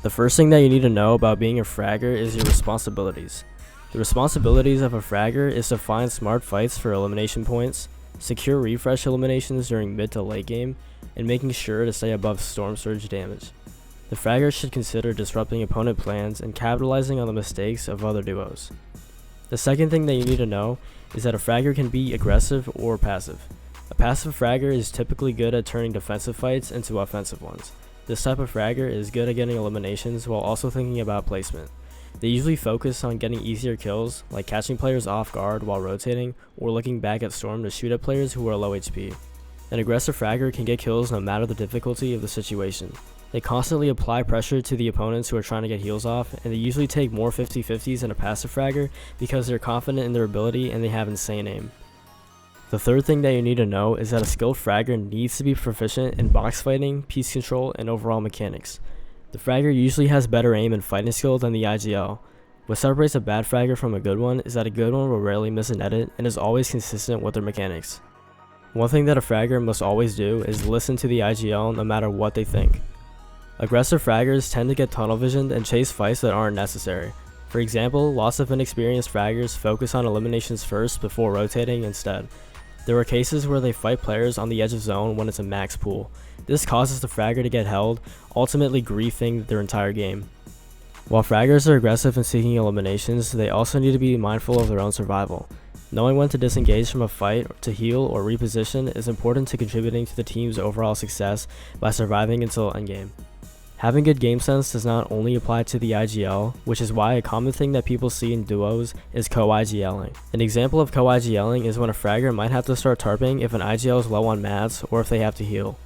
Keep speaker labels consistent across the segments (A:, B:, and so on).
A: The first thing that you need to know about being a fragger is your responsibilities. The responsibilities of a fragger is to find smart fights for elimination points, secure refresh eliminations during mid to late game, and making sure to stay above storm surge damage. The fragger should consider disrupting opponent plans and capitalizing on the mistakes of other duos. The second thing that you need to know is that a fragger can be aggressive or passive. A passive fragger is typically good at turning defensive fights into offensive ones. This type of fragger is good at getting eliminations while also thinking about placement. They usually focus on getting easier kills, like catching players off guard while rotating, or looking back at storm to shoot at players who are low HP. An aggressive fragger can get kills no matter the difficulty of the situation. They constantly apply pressure to the opponents who are trying to get heals off, and they usually take more 50-50s than a passive fragger because they're confident in their ability and they have insane aim. The third thing that you need to know is that a skilled fragger needs to be proficient in box fighting, piece control, and overall mechanics. The fragger usually has better aim and fighting skill than the IGL. What separates a bad fragger from a good one is that a good one will rarely miss an edit and is always consistent with their mechanics. One thing that a fragger must always do is listen to the IGL no matter what they think. Aggressive fraggers tend to get tunnel visioned and chase fights that aren't necessary. For example, lots of inexperienced fraggers focus on eliminations first before rotating instead. There are cases where they fight players on the edge of zone when it's a max pool. This causes the fragger to get held, ultimately griefing their entire game. While fraggers are aggressive in seeking eliminations, they also need to be mindful of their own survival. Knowing when to disengage from a fight, to heal, or reposition is important to contributing to the team's overall success by surviving until endgame. Having good game sense does not only apply to the IGL, which is why a common thing that people see in duos is co-IGLing. An example of co-IGLing is when a fragger might have to start tarping if an IGL is low on mats or if they have to heal.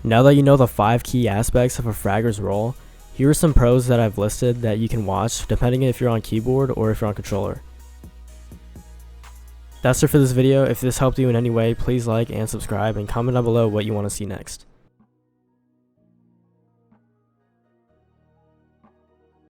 A: Now that you know the 5 key aspects of a fragger's role, here are some pros that I've listed that you can watch depending if you're on keyboard or if you're on controller. That's it for this video. If this helped you in any way, please like and subscribe and comment down below what you want to see next.